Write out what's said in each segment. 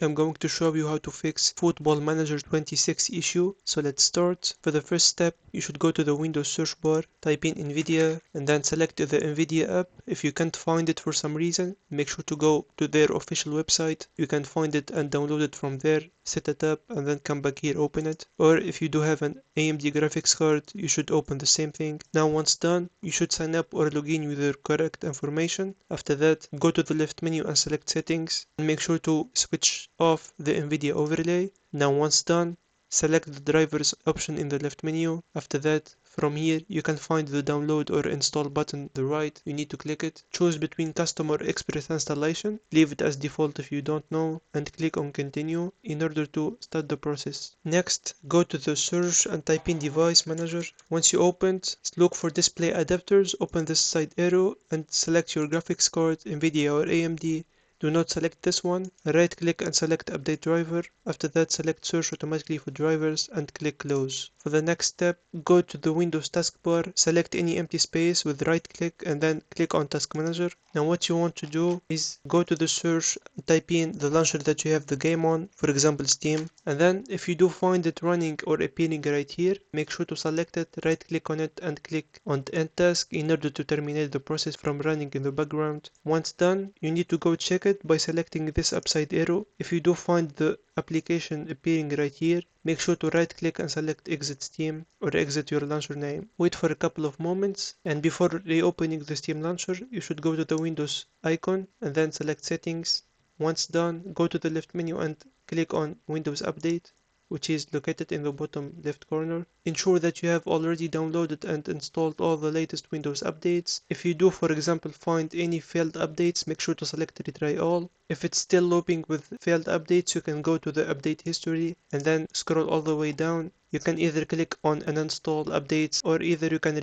I'm going to show you how to fix Football Manager 26 issue. So let's start. For the first step, you should go to the Windows search bar, type in NVIDIA, and then select the NVIDIA app. If you can't find it for some reason, make sure to go to their official website. You can find it and download it from there, set it up, and then come back here, open it. Or if you do have an AMD graphics card, you should open the same thing. Now once done, you should sign up or log in with your correct information. After that, go to the left menu and select settings, and make sure to switch off the NVIDIA overlay. Now once done, select the drivers option in the left menu. After that, from here you can find the download or install button on the right. You need to click it. Choose between custom or express installation. Leave it as default if you don't know, and click on continue in order to start the process. Next, go to the search and type in device manager. Once you open it, look for display adapters, open this side arrow and select your graphics card, NVIDIA or AMD. Do not select this one. Right click and select update driver. After that, select search automatically for drivers and click close. For the next step, go to the Windows taskbar, select any empty space with right click and then click on task manager. Now what you want to do is go to the search, type in the launcher that you have the game on, for example Steam, and then if you do find it running or appearing right here, make sure to select it, right click on it and click on end task in order to terminate the process from running in the background. Once done, you need to go check it by selecting this upside arrow. If you do find the application appearing right here, make sure to right click and select exit Steam or exit your launcher name. Wait for a couple of moments, and before reopening the Steam launcher, you should go to the Windows icon and then select settings. Once done, go to the left menu and click on Windows Update, which is located in the bottom left corner. Ensure that you have already downloaded and installed all the latest Windows updates. If you do, for example, find any failed updates, make sure to select retry all. If it's still looping with failed updates, you can go to the update history and then scroll all the way down. You can either click on uninstall updates or either you can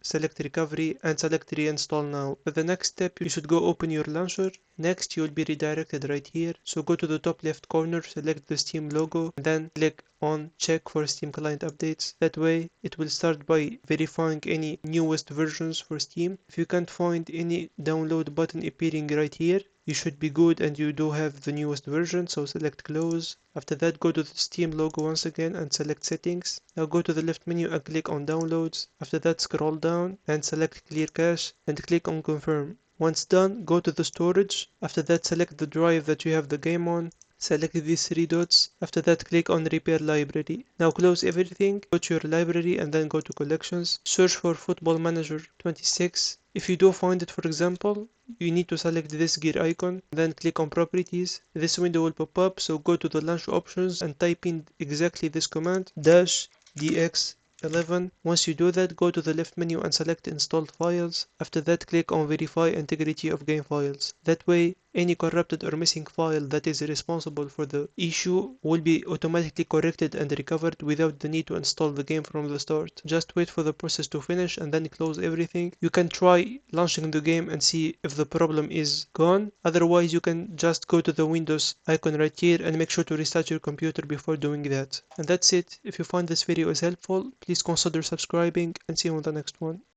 select recovery and select reinstall now. For the next step, you should go open your launcher. Next, you will be redirected right here. So go to the top left corner, select the Steam logo, and then click on check for Steam client updates. That way, it will start by verifying any newest versions for Steam. If you can't find any download button appearing right here, you should be good and you do have the newest version, so select close. After that, go to the Steam logo once again and select settings. Now go to the left menu and click on downloads. After that, scroll down and select clear cache and click on confirm. Once done, go to the storage. After that, select the drive that you have the game on. Select these three dots. After that, click on repair library. Now close everything, go to your library and then go to collections. Search for Football Manager 26. If you do find it, for example, you need to select this gear icon, then click on properties. This window will pop up, so go to the launch options and type in exactly this command -dx11. Once you do that, go to the left menu and select installed files. After that, click on verify integrity of game files. That way, any corrupted or missing file that is responsible for the issue will be automatically corrected and recovered without the need to install the game from the start. Just wait for the process to finish and then close everything. You can try launching the game and see if the problem is gone. Otherwise, you can just go to the Windows icon right here and make sure to restart your computer before doing that. And that's it. If you find this video is helpful, please consider subscribing and see you on the next one.